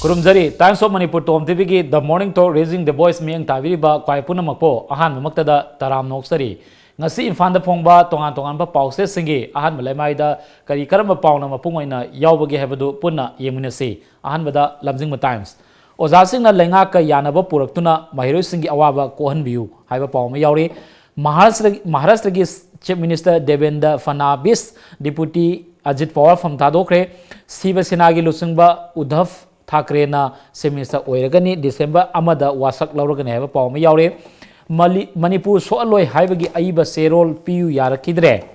Kurumjari, Times of Manipur TOMTV ki The Morning Talk Raising the Voice miyang tabiriba kwai punamakpo ahan mamaktada taram noksari. Ngasi infanda phongba tongan ba pause singi ahan malaimaida kari karamba pauna mapungoina yawbagi habadu punna yemunasi ahan bada lamjingma Times. Ozasingna lenga ka yanaba puraktuna mahiroi singi awaba kohanbiu haiba pauma yauri Maharashtra ki Chief Minister Devendra Fadnavis Deputy Ajit Pawar from Thadokre Siva Senagi Lusingba Uddhav Thakre na Minister Oiragani December Amada Wasak Lauragani have a poem Yaure Manipur so alloy Haibagi Aiba Serol Piu Yarakidre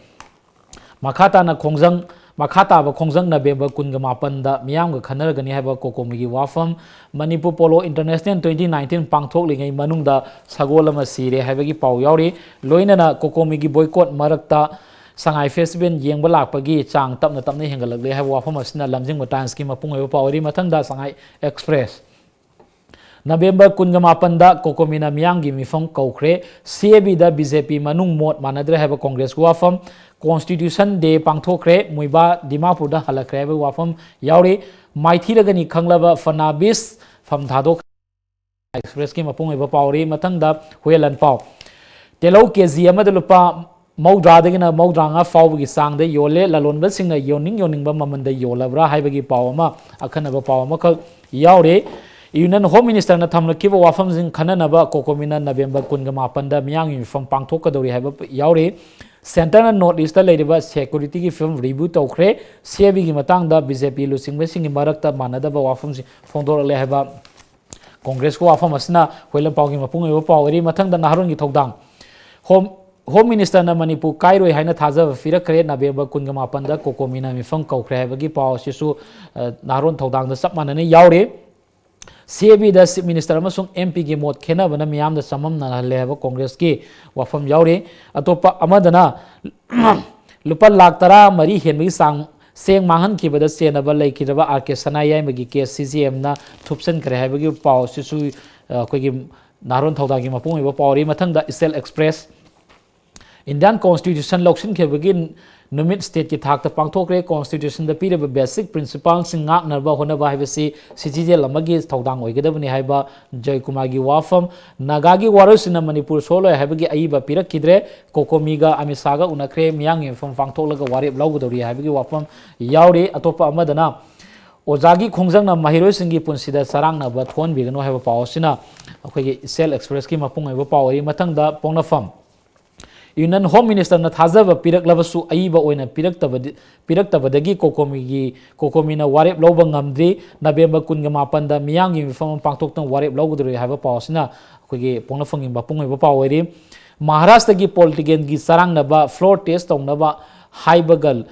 Makata na Kongzang Makata ba Kongzang na Bemba Kungamapanda Miam Kanaragani have a Kokomigi Wafam Manipur Polo International 2019 Pangtok Lingai Manungda Sagolama Sire Havagi Pau Yauri Loina na Kokomigi Boycott Marakta Sangai Festival Yang Balakpagi Chang Tapna Tapni Hengalak they have Wafamasna Lamjingma Times Kima Pungo Power Matanda Sangai Express November Kungamapanda Kokomina Miyangi Mifong Kokre CAB da BJP Manung Mot Manadre have a Congress Wafam Constitution Day Pangtokre Muiba Dimapur da Halakre Wafam Yauri Maithiragani Kanglaba Fadnavis from Thadok Express Kima Pungo Power Matanda Huelan Pau Telo Kezi Amadalupa Maudradagina Maudrang'a Fawgi Sangde Yole Lalonba Singna Yoning ba Mamanda Yolabra Haibagi Pawama Akanaba Pawama Yaure Union Home Minister na Thamna Kiva Wafam Zing Kananaba Kokomina November Kungamapanda Miyang from Pangtokadori Haiba Yaure Center and North East Ladiba Security Film Reboot Okre CAB Matangda BJP Lusingba Singi Marakta Manadaba Wafam Fondor Lehaba Congress ko Wafam Asna Huela Pawgi Mapung Pawari Matangda Naharungi Togdang Home Minister na Manipur Kairoi haina thaza fira kare November Kungamapanda Kokomina Mifang Kokre Habagi Paw Sisu Naron Thodang da sap manane yaure CAB da Chief Minister amasung MP gi mot khena bana miyam da samam na leba Congress ki wafam yaure atopa amadana lupa lakh tara mari henbi sang seng mangan ki bada senaba laikiraba RK Sanayai magi case CGM na thupsan kare habagi Paw Sisu koigi Naron Thodang gi mapung iba pawri mathang da Isel Express Indian Constitution Lokshin ke begin numit state ki thak ta pangthokre Constitution da pire basic principle sing ngak narba honaba haibasi CGJ lamagi thodang oigedabani haiba Joy Kumar gi wafam nagagi warosina Manipur solo haibagi aiba pirak kidre Kokomiga Amisaga unakre miyang inform pangthoklaga warib lawgudori haibagi wafam yauri atopa amadana Ozagi Khongjang na mahiroi singi punsida sarang na ba thon bigano haiba pawsina akhoi Cell Express ki mapung haiba pawri mathangda pongnafam Union Home Minister na thazaba pirak labasu aiba oina pirak tabadagi Kokomina warep lawba ngamdri November Kungamapanda miyangi mifam pangtoktang warep lawgudri haiba pawsina akhoi pongnafang imba pungaiba pawri Maharashtra gi politician gi sarang na ba floor test tongnaba Haibaga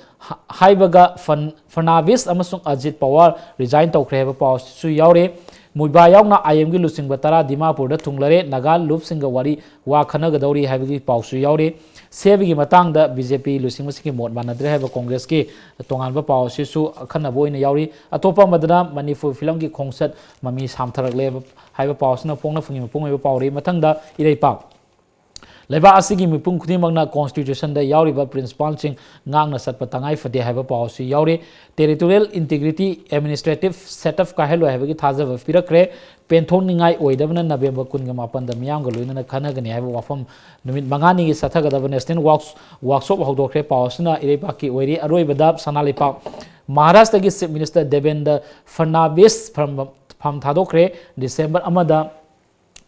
Fadnavis amasung Ajit Pawar resign tokre haiba pawsu yaure Muiba yauna IM gi lusingba tara Dimapur da thunglare Nagal Loop singa wari wa khanagadori haibagi pawsu yaure CAB gi matang da BJP lusingba singi mot manadre haiba Congress ki tonganba pawsu su khana boina yauri atopa madana Manipur film gi khongsat mami samtharak le haiba pawsuna pongna fungi pongaiba pawri matang da ireipa Leba asigi mipung khudimangna Constitution da yauriba principal sing ngangna satpa tangai fade haiba pawsu yauri territorial integrity administrative setup ka helo haiba gi thajaba pirakre penthong ningai oidabna November Kungamapanda da miyam ga loina khanagani haiba wafam numit mangani gi sathagadaba national workshop hodokre pawsuna ireipa ki oiri aroibada sanalipa Maharashtra gi Chief Minister Devendra Fadnavis from thadokre December amada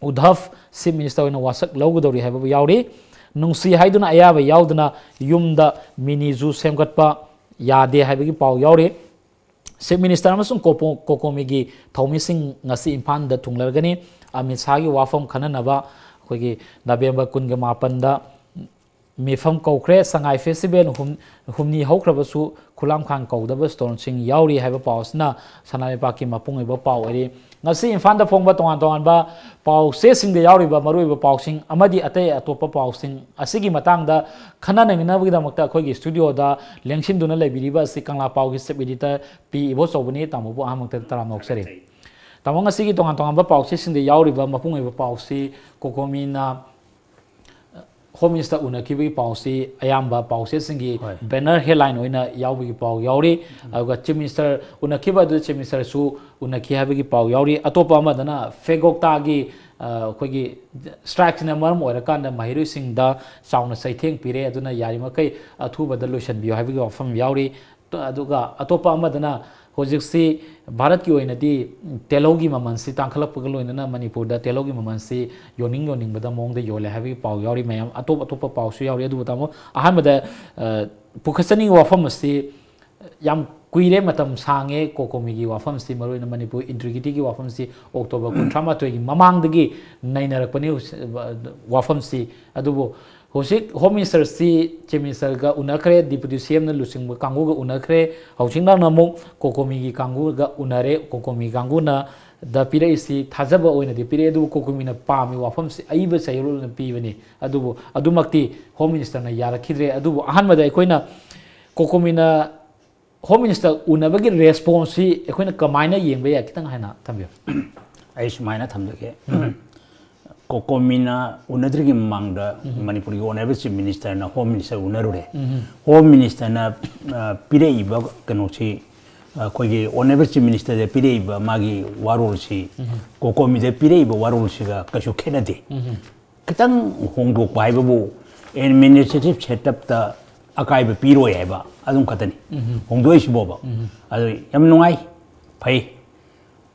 Uddhav Chief Minister in Wasak Logudori have Yauri Nungsi Haiduna Ayaba Yaudana Yumda Mini Zoo Semgatpa Yade Habigi Pau Yauri Chief Minister Amasung Kokomigi Thomising Nasi Impan the Tunglargani Amisagi Wafam Kananaba Hogi November Kungamapanda Mifam Kokre Sangai Festival Humni Hokrabasu Kulam Khan Kodaba Stone Sing Yauri have a pausna Sanai Paki Mapung Pau Nasi Infanta Pongba Tongan ba Pau Sing the Yauriba Maruba Pausing Amadi Ate Atopa Pausing Asigi Matanga Kanana Minavida Kogi Studio da Lengshin Duna Lebiriba Sikangla Pau Editor P. IBOCHOU Tamu Among Taramok Tamanga Sigi Tongan ba Pau Sing the Yauriba Mapung Pausi Kokomina Home Minister unakibi policy ayamba policy singi banner headline oina yawbi paw yawri aduga Chief Minister unakiba du Chief Minister su unaki habigi paw yawri atopa amadana fegokta gi khogi strikes na maram oirakanda mahiru singda sauna saitheng pire aduna yarima kai athuba da lotion bi habigi wafam yawri aduga atopa amadana hojiksi Bharat ki oinadi telogi mamansi tangkhalapga loinana Manipur da telogi mamansi yoning bada mong de yole habi paw yawri mayam atop paw su yawri adu tamo ahamada pukhasani wafam si yam kuire matam sange kokomi gi wafam si maroina Manipur integrity gi wafam si October 13 gi mamang dagi nainarakpani wafam si adubo Hosik Home Minister si Chief Minister ga unakre Deputy CM na lusing kangu ga unakre housing na namu kokomi gi kangu ga unare kokomi kangu na da pire isi thajaba oina di pire du kokomi na pami wafam si aiba sayro na pibani adubu adumakti Home Minister na yarakhidre adubu ahanmada ekoina kokomi na Home Minister unabagi response si ekoina kamaina yengba ya kitang haina thambiyo ai sumaina thamdage Kokomina unadrigi mangda Manipuri Honorable Chief Minister na Home Minister unarure Home Minister na pire iba kanochi kogi Honorable Chief Minister de pire iba magi warul si Kokomi de pire iba warul si ga kashu kenade kitang hongdok bai babu administrative setup ta akai ba piro ya ba adum katani hongdoi si boba adu yam nungai pai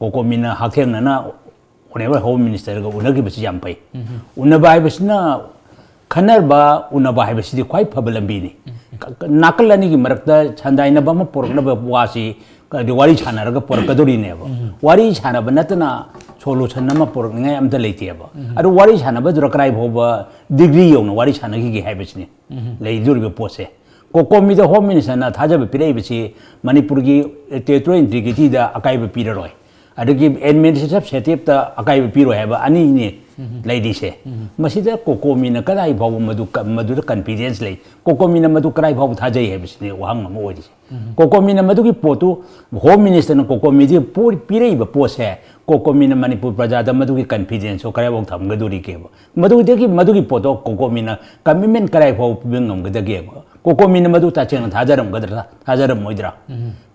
Kokomina hakeng na Honorable Home Minister ga unagi basi jampai unabai basina khanar ba unabai basi kwai phabalambi ni nakalani gi marakta chandai ba ma porna ba wasi di wari chana raga porkadori ne ba wari chana ba natna solution na ma pork ngai amta leite ba adu wari chana ba durakrai bhoba degree yong wari chana gi hai basni lei dur be pose kokomi da Home Minister na thaja ba pirei basi Manipur gi territorial integrity da akai ba piraroi adagi administrative setup ta akai piro heba ani ni lady se masida kokomi na kadai babu madu confidence lay kokomi na madu kadai babu thajai hebis ni wang ma odi kokomi na madu ki potu Home Minister na kokomi di pirei ba pose kokomi na Manipur praja da madu ki confidence o kadai babu tham gaduri ke ba madu ki poto kokomi na commitment kadai babu bingam gadage ba kokomi na madu ta chen thajaram thajaram moidra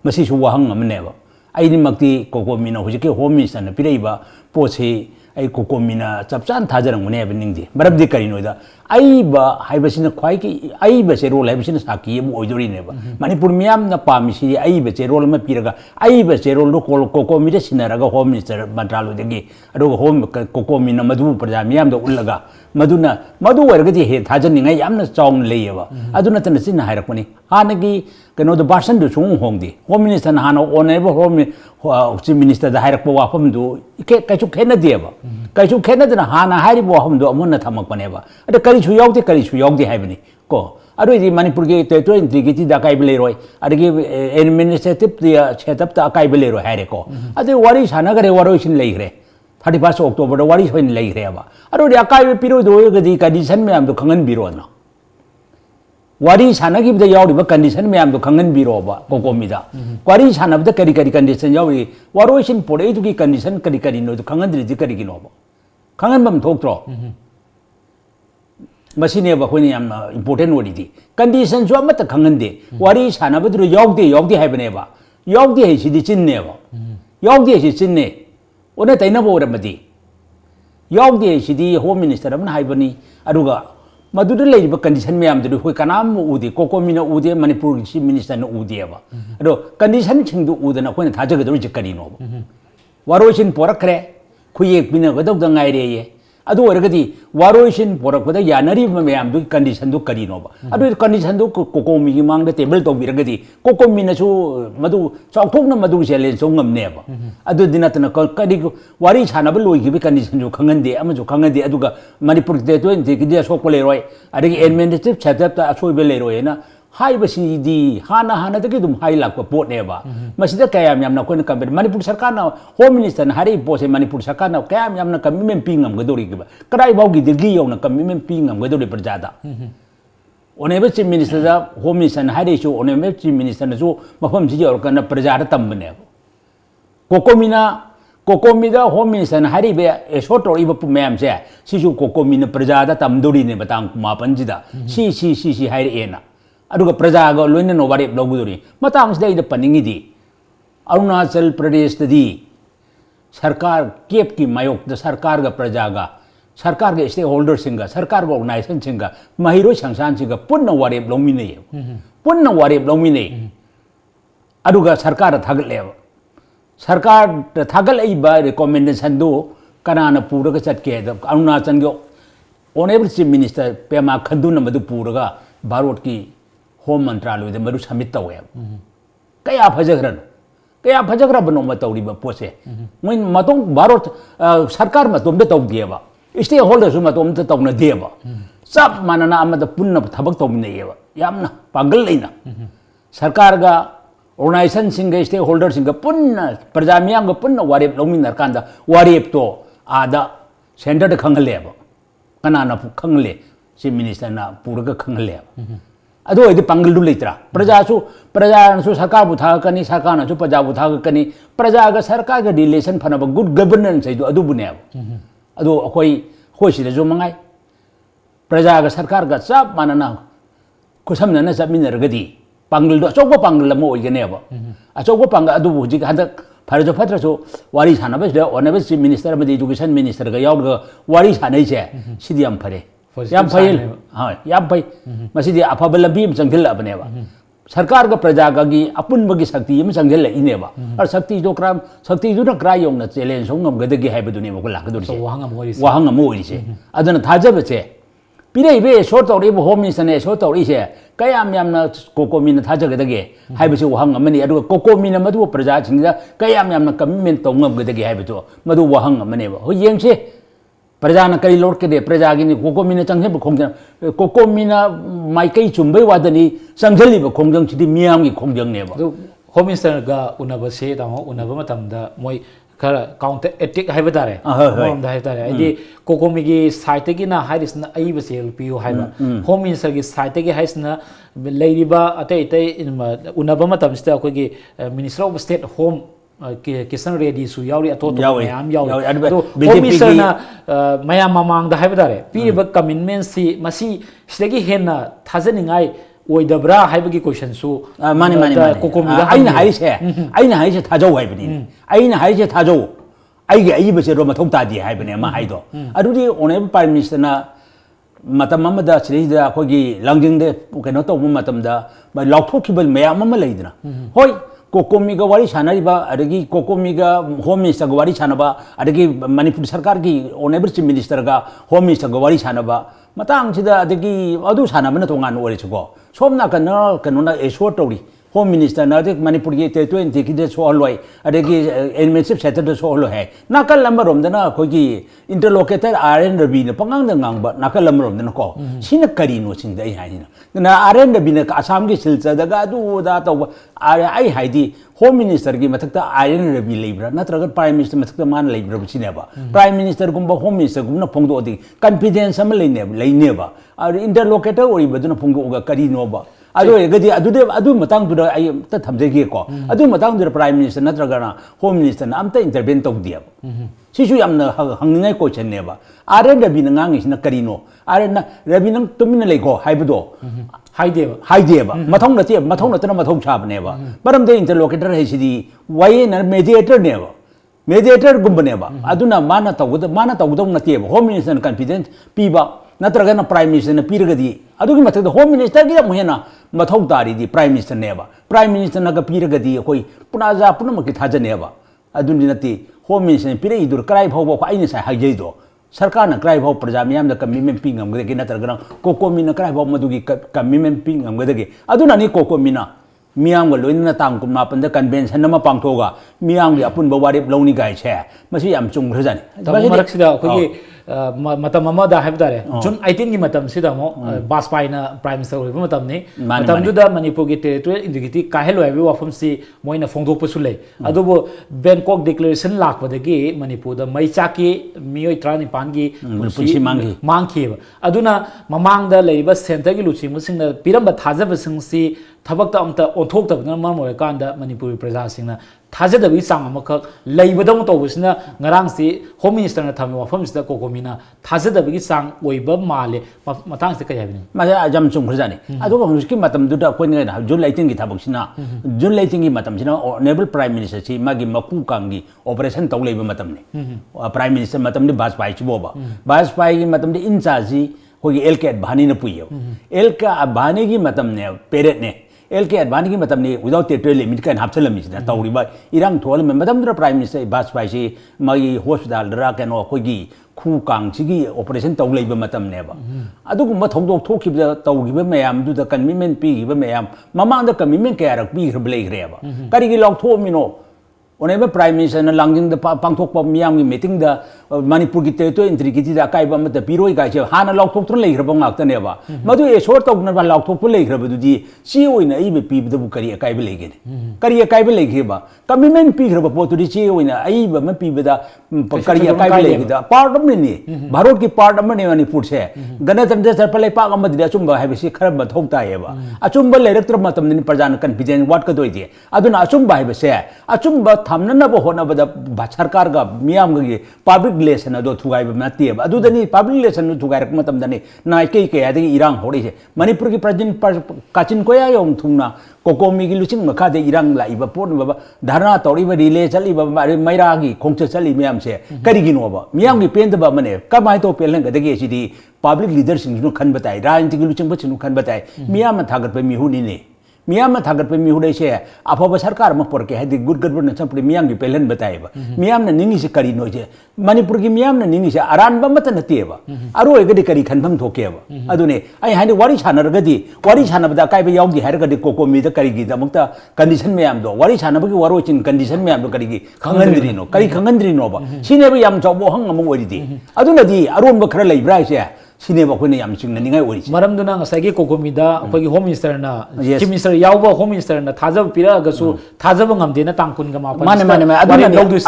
masi su wang amne ba aini makti kokomi na hujike Home Minister na piraiba poche ai kokomi na chapchan thajarang ne ba ningdi marabdi karino da aiba haibasina khwai ki aiba se role haibasina saki mu oidori ne ba Manipur miam na pamisi aiba se role ma piraga aiba se role ko kokomi de sinaraga Home Minister mantralo degi ado home kokomi na madu praja miam da ullaga madu wargati he thajan ningai yamna chong leyeba aduna tan sin hairakoni hanagi kano the person do chung hongdi Home Minister na hano Honorable Home Chief Minister da hairakpa wafam do kaichu khena deba kaichu khena dana hana hairi wafam do amonna thamak paneba ada kari chu yogdi haibani ko adu di Manipur ge territorial integrity da kai beleroi adagi administrative the setup ta kai beleroi haire ko adu wari sana gare waro sin leigre 31 October da wari hoin leigre ba adu di akai piro do gadi condition me am do khangan biro na wari sana gi bida yauri ba condition me am do khangan biro ba kokomi da wari sana bida kari condition yauri waro sin pore du gi condition kari no do khangan dri kari gi no ba khangan bam thok tro masine ba khoni am important wori di condition jo amata khangan de wari sana ba du yogdi hai bane ba yogdi hai si di chin ne ba yogdi si chin ne ona taina bo ramadi yogdi si di Home Minister am hai bani aduga Madura lay ba condition me am do hoi kanam udi kokomi na udi Manipur Chief Minister na udi ba ado condition chingdu udana ko na thaja ga do jikari no waroshin porakre khuyek bina ga dog da ngai re ye adu orgadi waroshin porak da yanari me am do condition do kari no ba adu condition do kokomi gi mang da table to biragadi kokomi na su madu chawthok na madu challenge so ngam ne ba adu dinatna kadi wari chana ba loi gi condition jo khangan de am jo khangan de adu ga Manipur de to de gi sok pole roi adagi administrative setup ta asoi be le roi na hai ba si di hana da gi dum hai lak pa pot ne ba masida kayam yam na ko na kamber Manipur sarkar na Home Minister na hari pose Manipur sarkar na kayam yam na commitment pingam ga dori gi ba kadai bau gi de gi yo na commitment pingam ga dori parjada Honorable Chief Minister da Home Minister na hari chu Honorable Chief Minister na chu mafam si jor kana parjada tam ne kokomi na कोकोमीदा home minister हारिबे एसोर तौरीब मैम से सिसु कोकोमीना प्रजा तमदोरीने बतांग मापनजिदा सी हाइरेना अदुगा प्रजागा लोइना no वारेप लौगुदोरी मतंगसिदा पनिंगिदी Arunachal Pradesh दी सरकार cap की मायोग सरकार का प्रजा का सरकार के स्टेक होल्डर सिंगा सरकार का ऑर्गेनाइजेशन सिंगा महिरो संस्थान सिंगा पुन्ना वारेप लौमिने पुन्ना वारेप लौमिने अदुगा सरकार थागलेब सरकार थागलेबा रिकमेंडेशन दो कनाना पूरगा चटके अरुणाचल के honourable chief minister Pema Khandu नमदु पूरगा भारत की होम मंत्रालय मरु समिट तवे कया फजग्रन कया फजग्रबनो मतौरीब पोसे मोइन मतों भारत सरकार मतों दे तौदिएबा स्टेक होल्डर मतों दे तौना देबा सब मानना अमद पुन्न थबक तौमिनेबा यामना पागल लेना सरकार का ऑर्गेनाइजेशन सिंग स्टेक होल्डर सिंग पुन्न प्रजा मियाम का पुन्न वारेप लौमिनर कांदा वारेप तो आदा सेंटर खंगलेबा कनाना खंगले चीफ मिनिस्टर ना पूरगा खंगलेबा अदो इदि पांगल लेत्रा प्रजासु सरकार बुथाकनी सरकार प्रजा बुथाकनी प्रजा का सरकार का रिलेशन फनब गुड गवर्नेंस है अदु बुनेब अदो अखोई सिदजु मंगाई प्रजा का सरकार का सब मानना खुसमनना चमिनरगदी पांगल दो अचौबा पांगल अमा ओइगनेब अचौबा पांगल अदु हुजिक हदक फरजो फत्रसु वारी सानबस ऑनरेबल चीफ मिनिस्टर अमदि एजुकेशन मिनिस्टर का यावगा वारी सानैसे सिदि याम फरे याम फैल हाँ याम फै मसीदी अफब लंबी में चंगलबनेबा सरकार का प्रजा की अपुनबगी शक्ति में चंगलइनेबा और शक्ति जो क्राम शक्ति जो क्रा योंना चैलेंज होंगमगदगी हाइबदुनेबा को लाकदुरिसे वाहंग मोइसे अदन थाजबसे पिरेबे शोर्ट तौरीब होम मिनिस्टर ने शोर्ट तौरीसे कयाम यामना कोकोमीना थाजगदगे हाइबसे वाहंग अमनी अदु कोकोमीना मदु प्रजा सिंगदा कयाम यामना कमिटमेंट तौंगमगदगे हाइबतो मदु वाहंग अमनेबा हो येंगसे प्रजा न कई लोड के प्रजा की कोकोमीना चंगब खोंजन कोकोमीना माइकई चुंबई वादनी चंगलिब खोंजन सिदि मियाम की खोंजंगनेबा होम मिनिस्टर का उनबसे तामो उनब मतमदा मोय खरा काउंटर अटैक हाइबा तारे मोरमदा हाइबा तारे आइदि कोकोमी की साइट की ना हाइरिसना अइबसे पियो हाइबा होम मिनिस्टर की साइट की हाइसना लेरिबा अतै अतै उनब मतमस्ता अखोगी minister of state home Kishan Reddy सु यावरी अतो मैम यावरी तो होम मिनिस्टर ना मैम ममांग हाइबा तारे पीरिब कमिटमेंट सी मसी सिदगी हेना थाजनिंगाई ओइदब्रा हाइबगी क्वेश्चन सु माने कोकोमीदा आइना हाइसे थाजौ हाइबनी आइना हाइसे थाजौ आइगे अइबसे रो मथौ तादि हाइबने मा हाइदो अदुदि ऑनरेबल प्राइम मिनिस्टर ना मतम अमदा सिरिदा अखोगी लंजिंगदे कनो तौब मतमदा लाउथोखिबल मैम अमा लैदना होय कोकोमी का वारी सानरिबा अदगी कोकोमी का होम मिनिस्टर का वारी सानबा अदगी मणिपुर सरकार की ऑनरेबल चीफ मिनिस्टर का होम मिनिस्टर का वारी सानबा मतंगसिदा अदगी अदु सानबना तोंगान ओरेसको सोमना कनोना एशोर तौरी होम मिनिस्टर ना मणिपुर की टेरिटोरी की सोहलोय अदगी एडमिनिस्ट्रेटिव सेक्टर सोहलो है नाकल लंबरोमदना अखोगी इंटरलोकेटर आरएन रवि ने पंगांग गांगबा नाकल लंबरोमदना को सिना करिनो सिंदai हाइना ना आरएन रवि ने आसाम की सिलचदगा अदुदा तौ आई हाइदी होम मिनिस्टर की मथक्ता आरएन रवि लेब्रा नत्रगा प्राइम मिनिस्टर मथक्ता मान लेब्रा बिसिनेबा प्राइम मिनिस्टर गुम्बा होम मिनिस्टर गुम्ना फोंगदोदि कॉन्फिडेंस अम लेनेबा और इंटरलोकेटर ओरिबदुना फोंगदोगा करिनोबा अदु मतंगदुदा आई त थमजेगेको अदु मतंगदुदा प्राइम मिनिस्टर नत्रगना होम मिनिस्टर ना अमता इंटरवेन तौदियब सिसु यामना हंगनिङाई क्वेश्चन नेबा आरएन रवि नंगांगिसना करिनो आरएन रवि नंग तुमिना लेको हाइबदो हाइदेबा मथौं नतना मथौं साबनेबा मरमदे इंटरलोकेटर हैसिदी वाये न मेडिएटर नेबा मेडिएटर गुम्बनेबा अदुना माना तौगदौ नतेबा होम मिनिस्टर कॉन्फिडेंस पीबा नत्रगना प्राइम मिनिस्टर ने पीरगदी अदुगी मथक्ता होम मिनिस्टर की मुहेना मथौ तारीदी प्राइम मिनिस्टर नेबा प्राइम मिनिस्टर नगा पीरगदी अखोई पुनाजा पुनमकी थाजनेबा अदुनि नते होम मिनिस्टर ने पीरइदुर कराई फावबा आइना साइ हाइजैदो सरकार न कराई फाव प्रजा मियाम द कमिटमेंट पिंगमगदगी नत्रगना कोकोमीना कराई फाव मदुगी कमिटमेंट पिंगमगदगी अदुना नि कोकोमीना मियाम ग लोइना तांग कुमापन द कन्वेंशन नमा पांगथोगा मियाम गी अपुनबा वारेप लौनी गाय छे मसी याम चुंगरजानि तब मरक्सिदा अखोगी मतम अमदा हाइबतारे जुन 18 की मतम सिदामो बासपाइना प्राइम मिनिस्टर ओइबो मतमने मतमदुदा मणिपुर की टेरिटोरियल इंटीग्रिटी काहेलो हाइबे वाफमसी मोइना फोंदोकपसु लै अदुबो बैंकॉक डिक्लेरेशन लाखपदगी मणिपुर द मैचाकी मियोय 35 की पुलिसी मांगखिबा अदुना ममांगदा लैबा सेंटर की लुचिमुसिंगना पिरंबा थाजबसिंगसी थबकता अमता ओंथोक्तबना मरम ओयकांदा मणिपुरी प्रजासिंगना थाजदबी चांग अमखक लेबदम तौबसिना ngarangsi home minister na thami wafam sida kokomina थाजदबी चांग ओइबा माले मतंग से कयाबिनी माजा अजम चुम खरजानी अदुगा हुस्की मतम दुदा कोइन गा जुन लाइटिंग की थाबकसिना जुन लाइटिंग की मतम सिना ऑनरेबल प्राइम मिनिस्टर ची मागी मकू कांगी ऑपरेशन तौ लेबा मतम ने प्राइम मिनिस्टर मतम ने वाजपेयी ची बोबा वाजपेयी की मतम ने इंचार्ज जी कोई एलके अडवाणी ने पुइयो एलके अडवाणी की मतम ने पेरेट ने एलके अडवाणी की मतम ने विदाउट टेरिटोरियल लिमिट का हापचलमी सिना तौरिबा इरांग थोल में मतम दुदा प्राइम मिनिस्टर वाजपेयी ची मागी हॉस्पिटल दरा केनो कोई खू कांगसिगी ऑपरेशन तौ लेबा मतम नेबा अदुगुम थौदोक थोखिबा तौगिबा मयाम दुदा कमिटमेंट पीगिबा मयाम ममांग दा कमिटमेंट कयारक पीग्रब लेग्रेबा करिगी लौथोमिनो ओनेबा प्राइम मिनिस्टर ना लांजिंग दा पांगथोकपा मियाम की मीटिंग दा मणिपुर की टेरिटोरियल इंटीग्रिटी दा काइबा मत पिरोय गाइसे हाना लौथोकत्र लेग्रबा गाक्तनेबा मदु एशोर तौगना लौथोकपा लेग्रबा दुदी सी ओइना इबे पीबदबु करी अकाइबा लेगेने करी अकाइबा लेगेबा कमिटमेंट पीग्रबा पोतुदी सी ओइना अइबा म पीबदा करी अकाइबा लेगेदा पार्ट ऑफ ने भारत की पार्ट ऑफ ने मणिपुर से गणतंत्र सरपले पाक अमदि अचुंबा हाइबसी खर मथौ तायेबा अचुंबा लेरक्त्र मतम ने प्रजान कॉन्फिडेंस वाट का दोइदे अदुना अचुंबा हाइबसे अचुंबा थामननब होनबदा सरकार का मियाम गी पब्लिक रिलेशन अदो थुगाइब नतेब अदुदनी पब्लिक रिलेशन थुगाइरक मतमदनी नाइके के यादगी इरांग होरिसे मणिपुर की प्रेजेंट काचिन कोया योम थुमना कोकोमी की लुचिंग मखादे इरांग लाइबा पोन बाबा धरना तौरिबा रिले चलीबा मैरागी खोंच चली मियाम से करिगिनोबा मियाम की पेंदबा मने कमाय तो पेलन गदगे सिदी पब्लिक लीडर सिंह खन बताई राजनीतिक लुचिंग बचिनु खन बताई मियाम थागत पे मिहुनी ने मियाम थागत पे मिहुदे से अफब सरकार म पोरके है गुड गवर्नेंस सपरे मियाम की पेलन बताइबा मियाम ने निंगी से करी नोजे मणिपुर की मियाम ने निंगी से अरान बमत नतेबा अरोय गदि करी खनफम थोकेबा अदुने आई हानि वारी छानरगदि वारी छानबदा काइबा यावगी हरगदि कोकोमी द करीगी दमक्ता कंडीशन मियाम दो वारी छानबगी वारोचिन कंडीशन मियाम दो करीगी खंगंद्रिनो करी खंगंद्रिनोबा सिनेबा याम चौबो हंग अमो ओरिदि अदुनदि अरोनबा खरा लेब्रा से सिनेबा कोने याम चिंगननिंगाय ओरिसे मरमदुना ngsaigi kokomida akhoi home minister na chief minister yauba home minister na thajab piragasu thajab ngamde na tangkun ga ma mane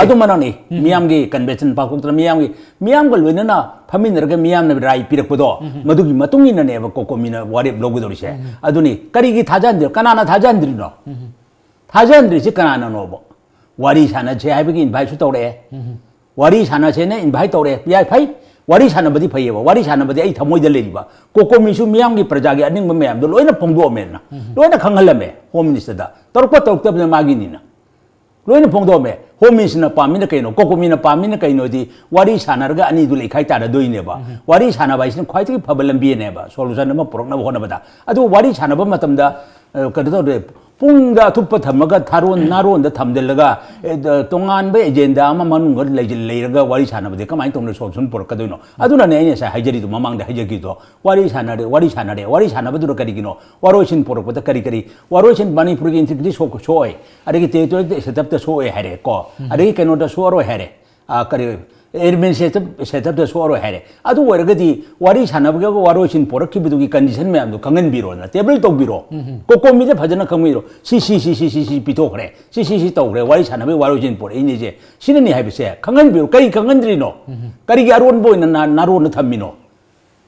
adu manani miyam gi convention pa kutra miyam ga loina na famin raga miyam na rai pirakpodo madugi matungi na ne ba kokomina wari blogu dorise aduni kari gi thajandri kanana thajandri no thajandri si kanana no bo wari sana che haibigi invite su tore wari sana che ne invite tore pi phai वारी सानबदी फैयेबा वारी सानबदी आई थमोइदा लेरिबा कोकोमीसु मियाम की प्रजा की अनिंग मयाम दो लोइना फोंदोमेना लोइना खंगलमे home minister दा तरुप तरुक्तबना मागिनिना लोइना फोंदोमे home minister पामिना कइनो कोकोमीना पामिना कइनो दी वारी सानरगा अनि दु लेखाइ तारा दोइनेबा वारी सानबाइसिन ख्वाइति फबलम्बिनेबा सोलुशन अमा पुरकना होनबदा अदु वारी सानबा मतमदा कदो पुंग अथुप थमगा थारोन नारोन द थमदलगा तोंगान बे एजेंडा अमा मनुंग लेरगा वारी सानबदे कमाइ तोंनो सोल्यूशन पुरकदोइनो अदुना ने ने सा हाइजरी दु ममांग द हाइजगी दो वारी सानबदु करिगिनो वारोसिन पुरकबदा करी वारोसिन मणिपुर की इंटीग्रिटी सोय अरेगी टेरिटोरी सेटअप द सोय हरे को अरेगी केनो द सोरो हरे करी एडमिनिस्ट्रेटिव सेटअप द सोरो हरे अदु वरगदी वारी सानबगा वारोसिन पुरकिबदुगी कंडीशन में अमदु कंगन बिरो ना टेबल तो बिरो कोकोमी दे भजना खमिरो सी पिथोखरे सी तौरे वारी सानबे वारोसिन पुर इनिजे सिननि हाइबसे कंगन बिरो कई कंगनद्रिनो करी अरोन बोइना नारोन थमिनो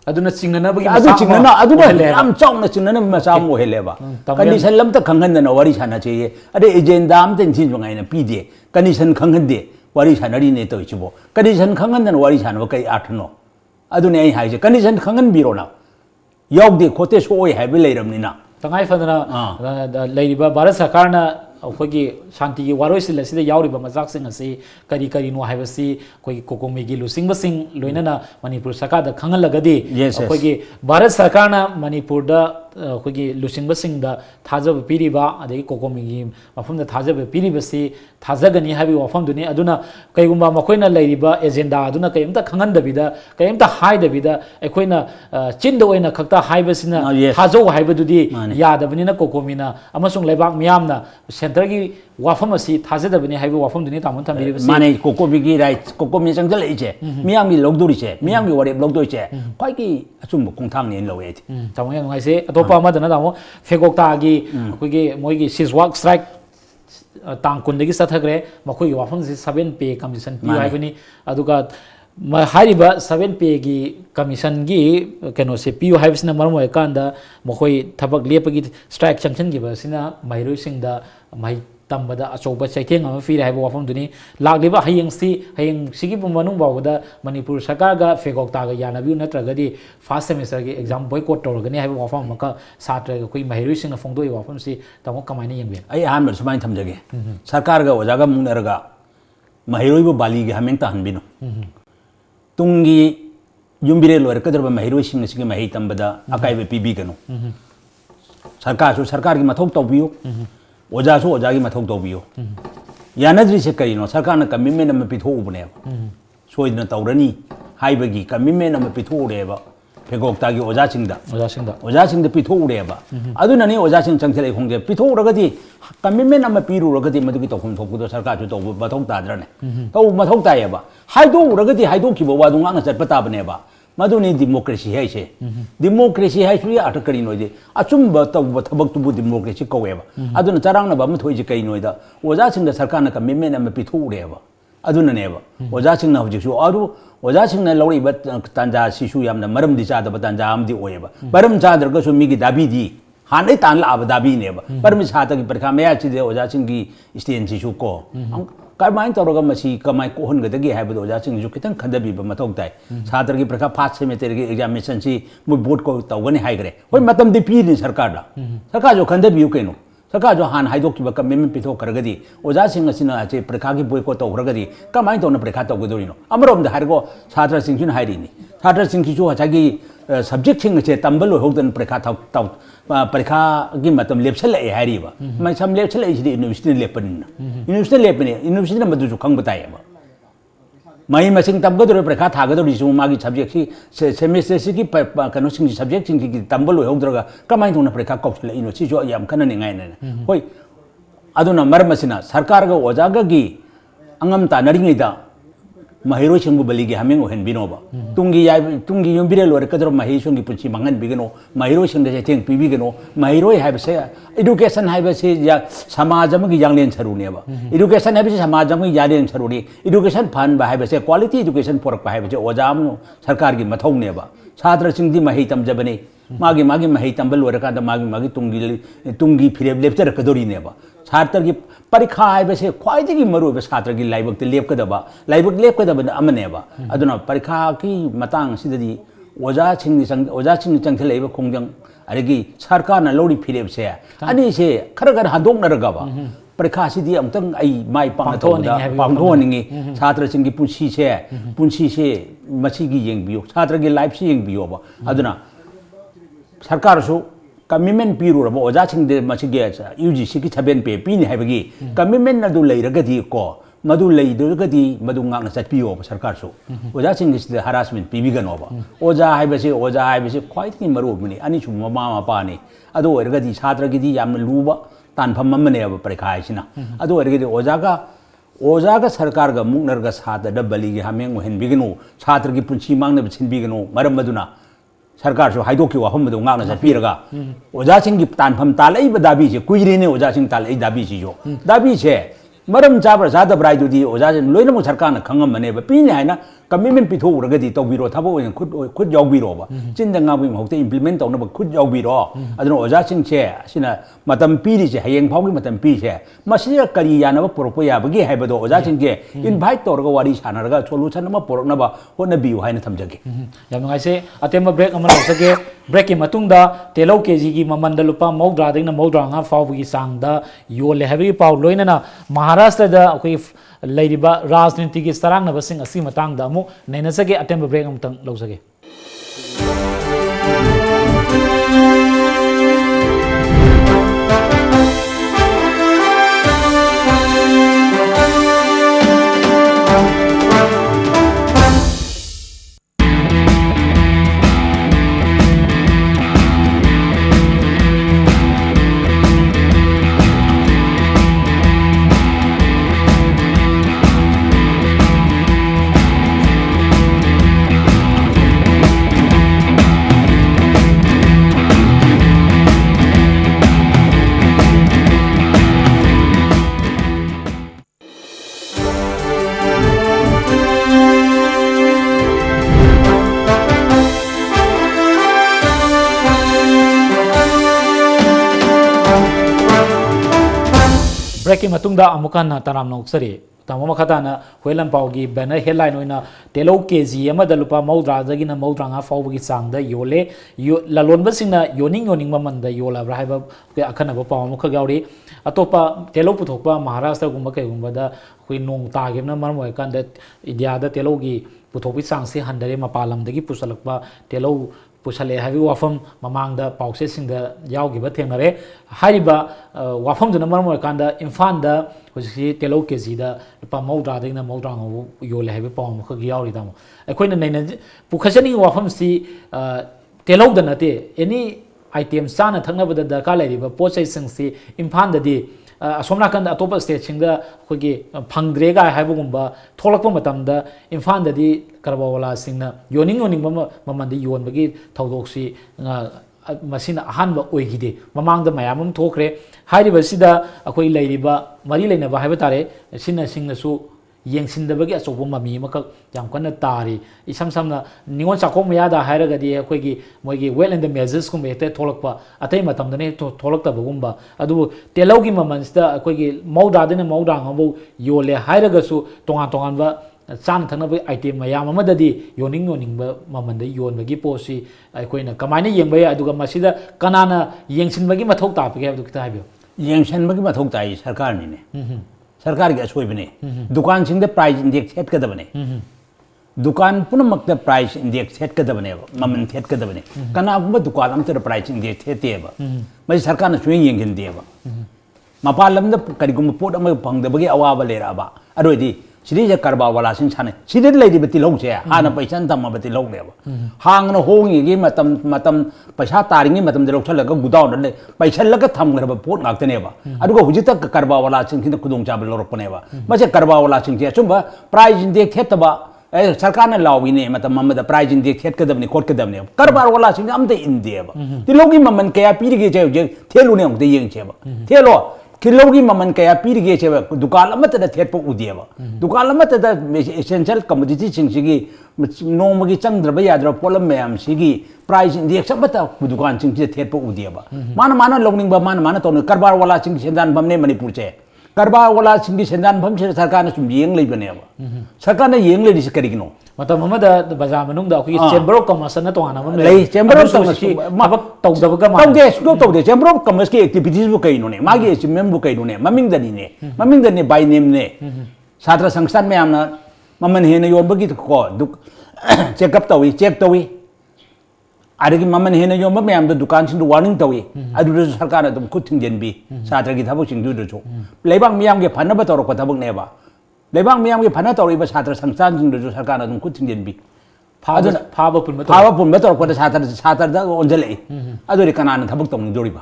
aduna chingna bagi adu chingna adu am chawna chingna macha mo heleba condition lamta khanghan na wari sana che ade agenda am ten chin ngai na pide condition khanghan de wari sana ri ne to chibo condition khanghan na wari sana kai athno adu ne ai hai je condition khanghan biro na yog de khote so oi hai be leiram ni na tangai fadana leiriba bharat sarkar na अखोगी शांति की वारोइसिल असिदा यावरिबा मजाकसिंग असि करी करी no हाइबसि कोई कोकोमी की लुसिंग busing लोइनना Manipur सरकार the खंगलगदि अखोगी Bharat सरकार ना Manipur the अखोगी लुसिंग busing the थाजब पिरिबा अदि कोकोमी की मफम द थाजब पिरिबसि थाजगनि हाबि वफम दुनि अदुना कयगुंबा मखोइना लेरिबा एजेंडा अदुना कयमता खंगनदबिदा कयमता हाइदबिदा अखोइना चिन्द ओइना खक्ता हाइबसिना थाजौ हाइबदुदि यादबनिना कोकोमीना अमसुंग लेबाक मियामना सेंटर की वाफम असी थाजदबनि हाइबो वाफम दुनि तामन थामिरिबसि माने कोकोमी की राइट कोकोमी चंगल इचे मियाम की लोगदोरिचे मियाम की वरे लोगदोइचे खाइ की अचुम खोंथांग ने लवे तामो या नुगाइसे अतोपा अमदना तामो फेगोक्ता की अखोगी मोइगी सिजवाक स्ट्राइक तांग कुंदगी सथग्रे मखोगी वाफम से 7 पे कमीशन पि हाइबनि अदुगा हाइरिबा 7 पे की कमीशन की केनो से पि हाइबसिना मरमो एकांदा मखोई थबक लेपगी स्ट्राइक चंगशन की बसिना माइरोइसिंग दा माइ तंबदा अचौब चैथेंग अमा फीरे हाइबो वाफम दुनी लागलिबा हयेंग सिगी मनुंग बावदा मणिपुर सरकार गा फेगोक्तागा यानाबिउ नत्रगदी फर्स्ट सेमेस्टर की एग्जाम बॉयकॉट तौरगनी हाइबो वाफम मका छात्र कोई महिरुई सिंग फोंदोई वाफम सी तमो कमाइना यंगबे आई आहान सुमाइन थमजगे सरकार गा ओजागा मुंगनरगा महिरुइबो बाली गे हमें ताहनबिनो तुंगी युम्बिरे लोर कदरबा महिरुई सिंग सिगी महि तंबदा अकाइबे पीबीगनो सरकार की मथौ तौबियो ओजासु ओजा की मथौ तौबियो यानद्री से करिनो सरकार न कमिटमेंट अम पिथोबने सोइदना तौरनी हाइबगी कमिटमेंट अम पिथोरेबा फेगोक्ता की ओजासिंग पिथोरेबा अदुननी ओजासिंग चंगथले खोंगे पिथोरगदी कमिटमेंट अम पीरुरगदी मदुगी तौखम थोकुदो सरकार जो तौ मथौ ताद्रने तौ मथौ तायबा हाइदोरगदी हाइदोखिबो वादु ngang चटपताबनेबा मधुनी डेमोक्रेसी है से डेमोक्रेसी है सुई आठ करी नोइदे अचुम तब थबक तुबु डेमोक्रेसी कौएबा अदुन चरांग नबा मथोइजे कई नोइदा ओजासिंग सरकार न कमिटमेंट अम पिथोरेबा अदुननेबा ओजासिंग न हुजिसु अरु ओजासिंग न लौरिबा तंजा सिसु यामना मरमदि चादब तंजा आमदि ओएबा परम चादरगसु मिगी दाबीदी हानै तान लाब दाबीनेबा परम छातगी परीक्षा मयाचिदे ओजासिंग की स्टेन सिसु को कमाइन तौरगा मसी कमाइ कोहनगदगी हाइबदो ओजासिंग जु खितंग खदबीबा मथौ ताइ छात्र की परीक्षा फर्स्ट सेमेस्टर की एग्जामिनेशन सी मु बोर्ड को तौगनी हाइग्रे होय मतम दि पीनि सरकार जो खदबियु कैनो सरकार जो हान हाइदोकिबा कमिटमेंट पिथो करगदी ओजासिंग असिना अचे परीक्षा की बोयकॉट तौरगदी कमाइन तौना परीक्षा तौगदोरिनो अमरोम हाइरगो छात्र सिंह हाइरिनी छात्र सिंह जो हचागी सब्जेक्ट सिंह से तंबल होगदन परीक्षा तौ परीक्षा की मतलब लेप्सल हाइरिबा मै सम लेप्सल यूनिवर्सिटी लेपनिना यूनिवर्सिटी मदुजु खंग बताएबा मई मसिंग तबगदो परीक्षा थागदोरिसु मागी सब्जेक्ट सी सेमेस्टर की कनो सिंग सब्जेक्ट सिंग की तंबल होगदरगा कमाइन तौना परीक्षा कौशल यूनिवर्सिटी जो याम खनने गायने होय अदुना मरमसिना सरकार गा ओजागा की अंगम तानरिङैदा महिरोई सिंगु बलिगे हमें ओहनबिनोबा तुंगी युम्बिरे लोर कदर महिसुंगी पुंची मंगन बिगनो महिरोई सिंग दे थेंग पिबिगनो महिरोई हाइबसे एजुकेशन हाइबसे या समाज अमगी यांगलेन सरुनेबा एजुकेशन हाइबसे समाज अमगी यालेन सरुनी एजुकेशन फंड हाइबसे क्वालिटी एजुकेशन पोरक हाइबसे ओजाम सरकार की मथौनेबा छात्र सिंगदी महि तमजबने मागी महि तंबल लोरकांदा मागी तुंगी फिरेब लेप्तर कदोरिनेबा छात्र की परीक्षा हाइबसे ख्वाइदगी मरुब छात्र की लाइबक लेपकदबा लाइबक लेपकदबन अमनेबा अदुना परीक्षा की मतंग सिददी ओजासिंग चंगथलेब खोंजंग अदगी सरकार न लौरी फिरेब से अनि से खरगर हादोंनरगबा परीक्षा सिदी अमतंग आई माई पांगथोनिंगी छात्र सिंग की पुंसी से मसीगी येंगबियो छात्र की लाइफ से येंगबियोबा अदुना सरकार सु कमिटमेंट पीरुरबा ओजासिंग दे मसिगे यूजीसी की 7 पे पीनि हाइबगी कमिटमेंट अदु लेरगदी को मदु लेदुरगदी मदु ngang चटपियो सरकार सु ओजासिंग इस हरासमेंट पीबिगनोबा ओजा हाइबसे ख्वाइदगी मरुबनि अनि सु ममा मापानि अदु ओरगदी छात्र गिदी याम लुबा तानफम ममनेबा परीक्षा हाइसिना अदु ओरगदी ओजागा सरकार गा मुंगनरगा सादा डबलिगे हमें ओहनबिगनो छात्र की पुंची मांगने छिनबिगनो मरम मदुना सरकार जो हाइदो की वाहम मदो ngang चटपिरगा ओजासिंग की तानफम तालैब दाबी से कुइरेने ओजासिंग तालै दाबी जो दाबी से मरम चाबर जादब्राय दुदी ओजासिंग लोइनमु सरकार न खंगमनेबा पीने हाइना कमिटमेंट पिथोरगदी तौबिरो थाबो खुद यावबिरोबा चिंदा ngambi महौते इंप्लीमेंट तौनबा खुद यावबिरो अदुना ओजासिंग से सिना मतम पीरि से हयेंग फावगी मतम पी से मसिया करी यानबा पुरपो याबगी हाइबदो ओजासिंग के इनवाइट तौरगा वारी सानरगा सोल्यूशन अमा पुरकनबा होनबियु हाइना थमजगे याम नगाइसे अतेम ब्रेक अमा लौसगे ब्रेक की मतुंगदा तेलौ केजी की ममंद लुपा मौद्रा दिना मौद्रांगा फावगी सांगदा योले हाइबगी पाव लोइनना महाराष्ट्र दा अखोई लैरिबा राजनीति की सरांगनबसिंग असि मतंगदा अमु नैनसगे अतेम ब्रेक अमतंग लौसगे ब्रेक की मतुंगदा अमुकाना तराम नौक्सरी तमो मखताना होइलम पाउगी बैनर हेडलाइन ओइना तेलो केजी अमदा लुपा मौद्रादगिना मौद्रांगा फाउबगी चांगदा योले ललोनबसिंगना योनिंग योनिंग ममनदा योलाब्रा हाइबा अखनबा पाउ मुख गाउरी अतोपा तेलो पुथोकपा महाराष्ट्र गुम्बा कयगुम्बादा कोई नोंग तागेना मरम ओइकांदा इंडियादा तेलोगी पुथोकपी चांगसे हंदरे मपालमदगी पुसलकपा तेलो पुसले हाइबी वाफम ममांगदा पाउसे सिंगदा यावगिबा थेंगरे हाइबा वाफम दुना मरम ओइकांदा इम्फानदा होजी तेलो केजीदा लुपा मौद्रादगिना मौद्रांगो योले हाइबी पाउ मुख यावरी दामो अखोइना नैना पुखसनी वाफम सी तेलोदा नते एनी आइटम चाना थंगनबदा दरकार लेरिबा पोचै सिंगसी इम्फानददी असोम नाकन अतोप स्टेट सिंगदा अखोगी फंगद्रेगा हाइबगुम्बा थोलकपा मतमदा इम्फानददी करबावाला सिंगना योनिंग योनिंग ममंदी योनबगी थौदोक्सी मसिना अहानबा ओइगिदे ममांगदा मयामम थोखरे हाइरिबसिदा अखोई लेरिबा मरी लेनबा हाइबा तारे सिना सिंगनसु येंसिनदबगी अचोबो ममी मकक याम कन्ना तारी इसम समना निगोन चाकोम मयादा हाइरगदी अखोगी मोइगी वेल एंड द मेजर्स कुम हेते थोलकपा अतै मतमदने थोलक्तबगुम्बा अदु तेलौगी ममनसदा अखोगी मौदादने मौदांगबो योले हाइरगसु तोंगान तोंगानबा चान थनबगी आइटम मयाम अमददी योनिंग योनिंगबा ममनदा योनबगी पोसी अखोइना कमाइना येंबय अदुगा मसिदा कनाना येंसिनबगी मथौ तापगे अदु किता हाइबो येंसिनबगी मथौ ताई सरकारनिने सरकार के असोइबने दुकान सिंह प्राइस इंडेक्स हेटकदबने दुकान पुनमक प्राइस इंडेक्स हेटकदबने ममन हेटकदबने कनागुम्बा दुकान अमतर प्राइस इंडेक्स हेतेबा मई सरकार न सुयें येंगिनदेबा मपाल लमदा करिगुम्बा पोट अम फंगदबगी अवाबा लेराबा अरोइदी सिरिजे करबा वाला सिंह साने सिरिद लेदिबा तिलौसे हाना पैसा तमबा तिलौलेबा हांगना होंगिगी मतम पैसा तारिंगी मतम दे लौछलगा गुदाउन ले पैसा लगा थमगरबा पोट गाक्तनेबा अदुगा हुजिता करबा वाला सिंह किन खुदोंग चाब लौरपनेबा मसे करबा वाला सिंह जे सुबा प्राइस इंडेक्स हेतबा सरकार ने लाविने मतम ममदा प्राइस इंडेक्स हेतकदबने खोटकदबने करबा वाला सिंह अमते इंदेबा तिलौगी ममन कया पीरिगे जे थेलुने उंगते येंगचेबा थेलो किलोगी ममन कया पीरगे चेबा दुकान अमतदा थेटपो उदियबा दुकान अमतदा एसेंशियल कमोडिटी सिंगसिगी नोमगी चंद्रबा याद्र पोलम मयाम सिगी प्राइस इंडेक्स अमता दुकान सिंगसे थेटपो उदियबा माना लौनिंगबा माना तोन करबार वाला सिंग सेंदान बमने मणिपुर से करबार वाला सिंग सेंदान बम से सरकार ने सुम येंग लेबनेबा सरकार ने येंग लेदिस करिगिनो मतलब ममदा बाजार मनुंग दा अखोई चेंबर ऑफ कॉमर्स न तोना मम ले चेंबर ऑफ कॉमर्स की मबक तौदबगा मा तौदे चेंबर ऑफ कॉमर्स की एक्टिविटीज बु कइनो ने मागी एचिवमेंट बु कइनो ने ममिंग दनी बाय नेम ने छात्र संस्थान में आमना ममन हेन योबगी को चेकअप तवी चेक तवी आदि ममन हेन योब में आम दुकान सिंग वार्निंग तवी अदु सरकार ने खुद थिंजेनबी छात्र की थबक सिंग दुदो लेबांग मियाम के फनब तौरक थबक नेबा लेबांग मियाम के फना तौरीब छात्र संस्थान सिंग दुदो सरकार ने खुद थिंजेनबी फाबा पुनब तौरक छात्र ओंजले अदुरी कनाना थबक तौनी दोरीबा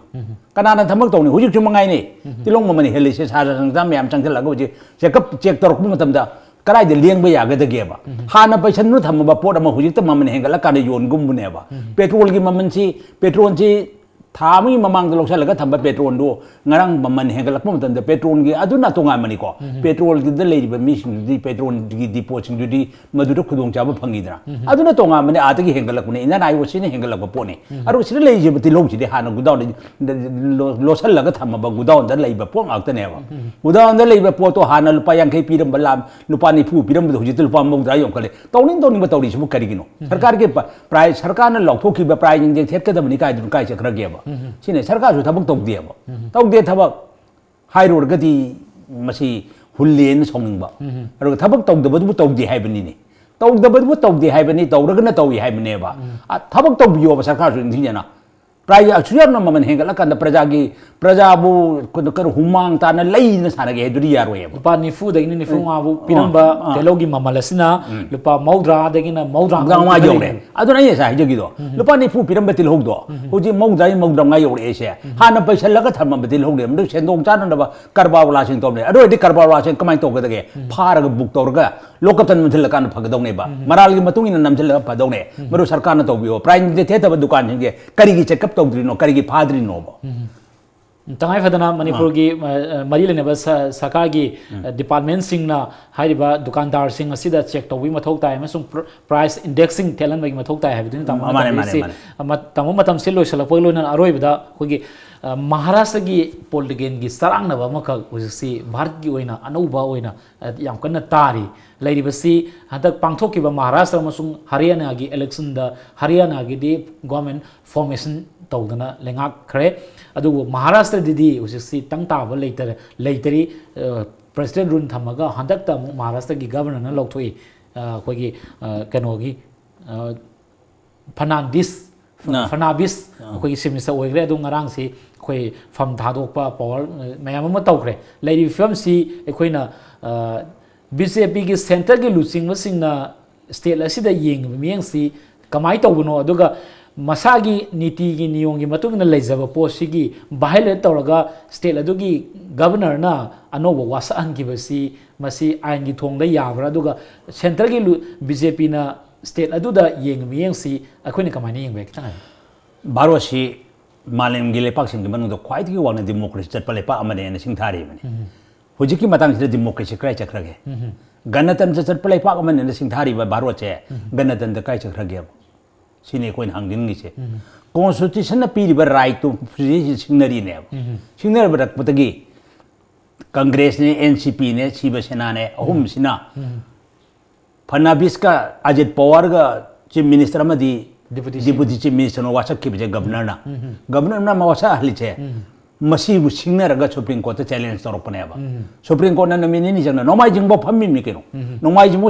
कनाना थबक तौनी हुजिक चुमंगाइने तिलोंग ममन हेलिसे छात्र संस्थान मियाम चंगलगा हुजि चेकअप चेक तौरक मतमदा कराइद लेंब यागदगेबा हाना पैसा थमब पोट हुजिक ममन हेंगल कान योनगुम्बनेबा पेट्रोल की ममन से पेट्रोल से थामी ममांग लौसलगा थंब पेट्रोल दो ngarang ममन हेंगलप मतंद पेट्रोल की अदुना तोंगामनी को पेट्रोल की लेरिबा मिसिंग पेट्रोल की डिपोसिंग दुदी मदुद खुदोंग चाब फंगिदरा अदुना तोंगामने आतगी हेंगलकने इना नाइ वसिने हेंगलक पोने अरु सिर लेजिबति लौसिदे हाना गुदाउन लोसलगा थमब गुदाउन द लेइबा पोंग आक्तनेबा गुदाउन द लेइबा पोतो हाना लुपा 50 पीरम लाम लुपा 90 पीरम हुजित लुपा 30 योंकले तौनिंग तौरिसबु करिगिनो सरकार के प्राइस सरकार ने लौथोखिबा प्राइस इंडेक्स हेतकदबनि काय चक्रगेबा सिने सरकार जो थबक तौदेबा तौदे थबक हाइरोरगदी मसी हुल्लेन सोंगबा अरु थबक तौदबदु तौदे हाइबनिने तौदबदु तौदे हाइबनि तौरगना तौई हाइबनेबा थबक तौबियो सरकार जो इंथिजना प्राइस अक्षुयम ममन हेंगलकन प्रजाबु कर हुमांग ताना लैना सानगे हेदुरी यारोय लुपा 90 दगिन 90 आबु पिनंबा तेलोगी ममलसिना लुपा मौद्रा दगिन मौद्रा मा योरे अदुना ये सा हिजगिदो लुपा 90 पिरंबा तिलहोगदो हुजि मौद्रा योरे से हाना पैसा लगा थरमबा तिलहोगदे मदु सेंदोंग चाननबा करबा वाला सिंग तोने अदोदि करबा वाला सिंग कमाय तोगदगे फारग बुक तोरगा लोकतन मथलकान फगदौनेबा मरालगी मतुंगिना नमजलगा फदौने मरु सरकार न तौबियो प्राइस दे थेतबा दुकान सिंगे करिगी चेकअप तौद्रिनो करिगी फाद्रिनो तंगाई फदना मणिपुर की मरी लेनेब सरकार की डिपार्टमेंट सिंगना हाइरिबा दुकानदार सिंग असिदा चेक तौबी मथौ ताय अमसुंग प्राइस इंडेक्सिंग टेलन बगी मथौ ताय हाइबदिन तमो मतम से लोइसलप लोइना अरोइबदा खोगी महाराष्ट्र की पॉलिटिकल की सरंगनब अमखक हुजसी भारत की ओइना अनौबा ओइना याम कन्ना तारी लैरिबसी हदक पांगथोकिबा महाराष्ट्र अमसुंग हरियाणा की इलेक्शन द हरियाणा की दी गवर्नमेंट फॉर्मेशन तौदना लेंगा खरे अदुगु महाराष्ट्र दिदी हुजसी तंगताब लेतरी प्रेसिडेंट रूल थमगा हदक महाराष्ट्र की गवर्नर न लौथोई अखोगी कनोगी फर्नांडिस अखोगी सिमिस्टर ओइग्रे अदु ngarang si अखोई फम थादोकपा पावर मैम अमा तौख्रे लैरि फिल्म सी अखोइना बीजेपी की सेंटर की लुचिंग मसिंगना स्टेट असिदा येंग मियंग सी कमाई तौबनो अदुगा मसागी नीति की नियम की मतुंग न लेजब पोस्ट की वायलेट तौरगा स्टेट अदुगी गवर्नर ना अनोब वासान की बसी मसी आइन की थोंग दा याबरा अदुगा सेंटर की बीजेपी ना स्टेट अदुदा येंग मियंग सी अखोइना कमाई येंग बेक ता भारत से मालम की लेपाक सिंह मनुंग दो ख्वाइद की वांग डेमोक्रेसी चटपा लेपाक अमने न सिंथारी मने हुजी की मतंग से डेमोक्रेसी क्राइ चक्रगे गणतंत्र चटपा लेपाक अमने न सिंथारी बा भारत से गणतंत्र क्राइ चक्रगे सिने कोइन हांगदिंग से कॉन्स्टिट्यूशन न पीरिबा राइट टू सिंगनरी ने सिंगनर बरकपतगी कांग्रेस ने एनसीपी ने शिवसेना ने अहुम सिना फडणवीस का अजित पवार का चीफ मिनिस्टर अमदी डिप्यूटी चीफ मिनिस्टर वासक की बजे गवर्नर ना मवासा हलिचे मसीबु सिंगनरगा सुप्रीम कोर्ट चैलेंज तौरपनेबा सुप्रीम कोर्ट ना नमिनी जंग नोमाई जिंगबो फम्मी नि केनो नोमाई जिंगबो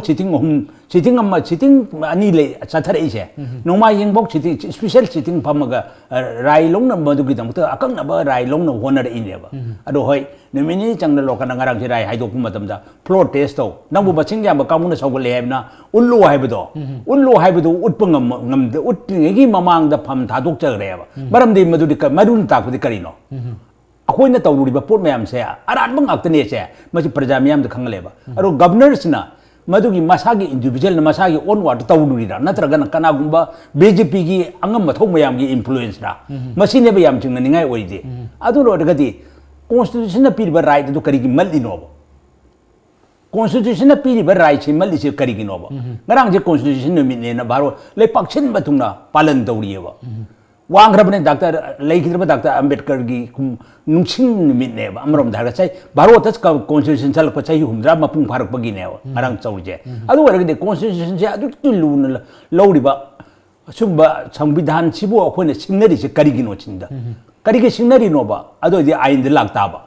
सिटिंग अनि ले चथर इसे नोमाई जिंगबो सिटिंग स्पेशल सिटिंग फमगा राय लोंग न मदुगी दमत अकंग नबा राय लोंग न होनर इनेबा अदो होय नमिनी जंग लोकन ngarang ji rai haidok matamda floor test to nangbu baching ya ba kamuna sogole hebna ullu haibedo utpangam ngamde uttingegi mamang da pham thadok chagreba maramdi madudi madun takudi karino अखोइना तौरुरिबा पोट मैम से अरानबा ngakne से मसि प्रजा मैम द खंगलेबा अरो गवर्नर्सना मदुगी मसागी इंडिविजुअल मसागी ओन वाट तौरुरिरा नत्रगन कनागुंबा बीजेपी की अंगम मथौ मैम की इन्फ्लुएंस रा मसिने बे याम चिंगना निंगाय ओइदे अदु रोडगदी कॉन्स्टिट्यूशन पीरिबा राइट दु करिगी मल्लिनोबा कॉन्स्टिट्यूशन पीरिबा राइट से मल्लि से करिगिनोबा ngरang जे कॉन्स्टिट्यूशन नमिने ना बारो ले पक्षिन बतुंगना पालन तौरियबा वांग्रबने डॉक्टर लेखिद्रबा डॉक्टर अंबेडकर की नुंसिंग निमितनेबा अमरोम धारगा चाइ भारत का कॉन्स्टिट्यूशन चलक चाइ हुमद्रा मपुंग फारकपगिनेबा ngरang चौजे अदु वरगदे कॉन्स्टिट्यूशन से अदु लुन लौरिबा सुबा संविधान सिबो अखोने सिंगनरी से करिगिनो चिंदा करिगे सिंगनरी नोबा अदो दि आइन दे लागताबा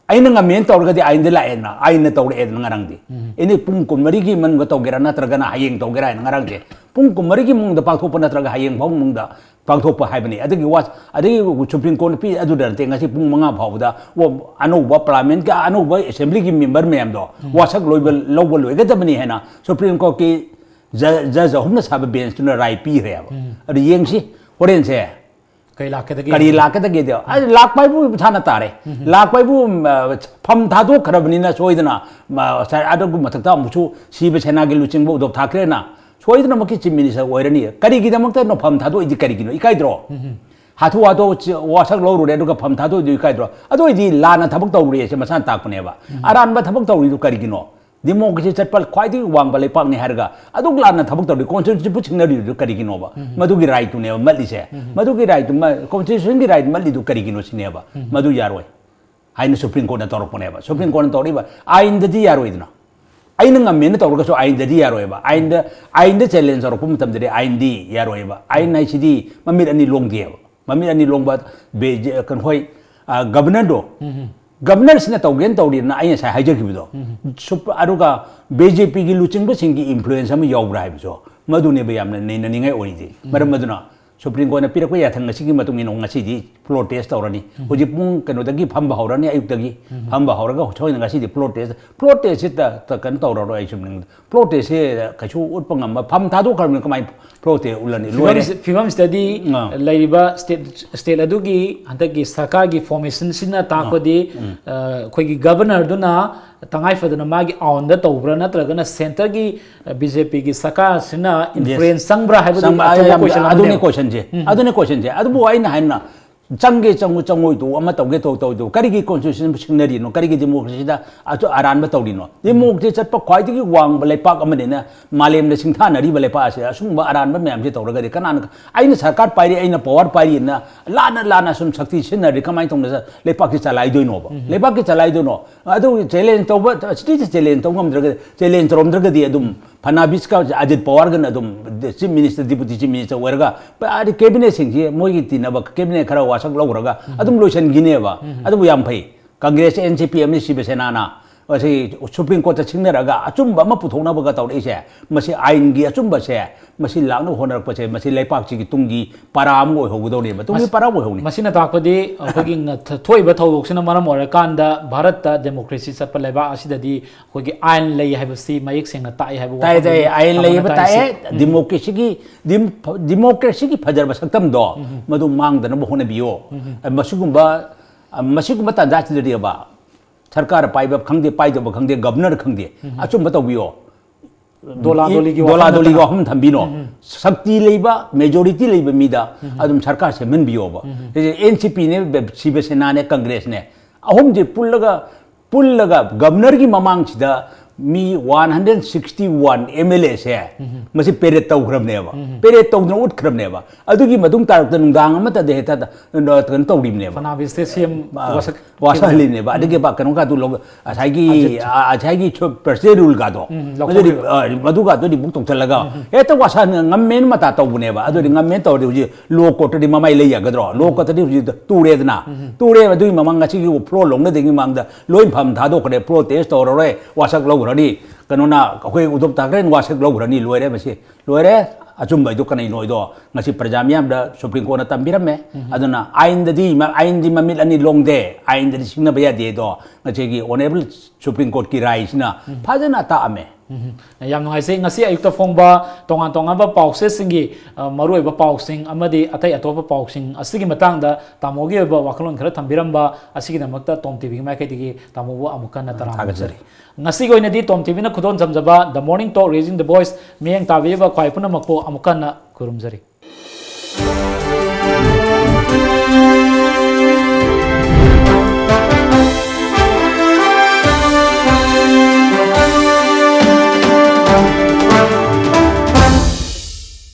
आइन ngमेन तौरगदि आइन दे लाएना आइन तौर एद ngरang दि एने पुंग कुमरी की मन ग तौगेरा नत्रगना हायेंग तौगेरा ngरang दे पुंग कुमरी की मुंग द पाथोप नत्रगा हायेंग भाव मुंग द पाथोप हाइबनी अदगी वाच अदगी सुप्रीम कोर्ट पी अदुदर ते ngasi पुंग मंगा भावदा वो अनौबा पार्लियामेंट का अनौबा असेंबली की मेंबर मैम दो वासक लोइबल लोबल लोइगदबनी हैना सुप्रीम कोर्ट की जज हमना साब बेंच तुना राय पी रेबा अदि येंगसी होरेन से कई लाख दे दे लाख पाइबु थाना तारे लाख पाइबु फम थादो खरबनिना सोइदना अदगु मथक्ता मुछु सीबे सेना के लुचिंगबो दो थाखरेना सोइदना मकी चीफ मिनिस्टर ओइरनी करिगी दमक्ता नो फम थादो इदि करिगिनो इकाइद्रो हाथु हाथो वासक लौरुरे दुगा फम थादो इदि इकाइद्रो अदो इदि लाना थबक तौरुरे से मसान ताकनेबा अरानबा थबक तौरिदु करिगिनो डेमोक्रेसी चटपल ख्वाइदि वांगबा लेपाकनि हारगा अदुग लाना थबक तौरि कॉन्स्टिट्यूशन पुछिंगनरि करिगिनोबा मदुगी राइट टु नेबा मल्लिसे मदुगी राइट कॉन्स्टिट्यूशन की राइट मल्लिदु करिगिनो सिनेबा मदु यारोय हाइन सुप्रीम कोर्ट न तौरपनेबा सुप्रीम कोर्ट न तौरिबा आइन ददि यारोयदना आइन ngमेन तौरगसो आइन ददि यारोयबा आइन द चैलेंज और पुम तमदि आइन दि यारोयबा आइन नाइसिदि ममिर अनि लोंगदेबा ममिर अनि लोंगबा बे कन होय गवर्नर दो गवर्नर से तौगेन तौरी ना आई सा हाइजगिबिदो सुप अरुगा बीजेपी की लुचिंग सिंह की इन्फ्लुएंस हम यावब्रा हाइबसो मदुने बे यामना नैननिंगाय ओरिदि मरम मदुना सुप्रीम कोर्ट पिरको याथंग ngasi matungin ngasi di floor test tawrani hoji pung kano dagi phamba hawrani ayuk dagi phamba hawraga choina ngasi di floor test ta kan tawraro ai sumning floor test se kachu utpangam pham thadu karmi kamai floor test ulani loire film study laiba state adugi handagi sarkar gi formation sina takodi khoi gi governor duna tangai fadana magi on da tawbra natragana center gi bjp gi sarkar sina influence sangbra haibu adune question je adune question je adu ai na haina चंगे चंगु चंगोई तो अमा तौगे तो करिगी constitution सिंगनरिनो करिगी democracy दा अचो Aran बतौरिनो democracy Chatap ख्वाइदगी वांग लेपाक अमनेना मालेम ने सिंथानरी बलेपा से असुंग Aran ma'am से तौरगदे कनान आइन सरकार पाइरे आइन पावर पाइरे ना लाना लाना सुम शक्ति सिनरी कमाई तौना लेपाक की चलाइदोइनो लेपाक की चलाइदोनो अदु चैलेंज तौब स्टेट चैलेंज तौगमद्रगे चैलेंज तौरमद्रगदि अदुम फनाबिस का अजित पवार गन अदुम chief minister deputy chief minister वरगा आदि कैबिनेट सिंह मोगी तिनब कैबिनेट खरा वासक लौरगा अदुम लोइसनगिनेबा अदुम याम फै कांग्रेस एनसीपी अमि शिवसेना असी सुप्रीम कोर्ट सिंगनरगा अचुंब अमा पुथोनबगा तौरइसे मसी आइन गी अचुंबसे मसी लानो होनरपसे मसी लेपाकची तुंगी पराम ओइ होगदोनेबा तुंगी पराम ओइ होनी मसीना ताकपदि अखोगी थोइबा थौदोक्सिना मरम ओरकांदा भारत डेमोक्रेसी चटप लेबा असिददि अखोगी आइन लई हाइबसी मयेक सेंगना ताइ हाइबो ताइ ताइ आइन लई बताए डेमोक्रेसी की फजरबा सक्तम दो मदु मांगदन होनबियो मसिगुंबा तांजाचिददिबा सरकार पाइब खंगे पाइदब खंगे गवर्नर खंगे अचुंब तौबियो दोला दोली को हम थंबिनो शक्ति लेबा मेजॉरिटी लेबा मीदा अदुम सरकार से मनबियोबा एनसीपी ने शिवसेना ने कांग्रेस ने अहुम जे पुल्लगा गवर्नर की ममांग सिदा मी 161 एमएलए से मसी पेरेट तौग्रबनेबा पेरेट तौदन उठख्रबनेबा अदुगी मदुंग तारक नुंगांग अमता देहता तन तौरिबनेबा फनाबिस से सीएम वासहलिनेबा अदगे बा कनुका दु लोग अछागी पर्से रूल का दो मदुगा दो बुक तौचलगा एत वासा ngамमेन मता तौबनेबा अदुरी ngамमेन तौदि हुजि लो कोटदि ममाई लेयागद्रो लो कोटदि हुजि तुरेदना तुरे अदुई ममांग असिगी फ्लो लोंग देंगी मांगदा लोइन फम थादो करे प्रोटेस्ट तौररे वासक लो रनी कनोना अखोई उद्धव ठाकरे वासक लौरनी लोरे मसी लोरे अचुंब दो कनै नोइदो ngasi प्रजा म्याम दा सुप्रीम कोर्ट ना तंबिरमे अदुना आइन दी ममिल अनि लोंगदे आइन दी सिंगना बया दे दो ngasi की ऑनरेबल सुप्रीम कोर्ट की राय सिना फाजना तामे याम नुहाइसे ngasi ayukta phongba tongan tongan ba pause singi maroi ba pausing amadi atai atopa pausing asigi matangda tamogi ba wakalon khara thambiramba asigi namakta tom tv mai kai digi tamobo amukan na taram thagajari ngasi goina di tom tv na khudon jamjaba the morning talk raising the voice meyang tabi ba khwai puna makpo amukan na kurumjari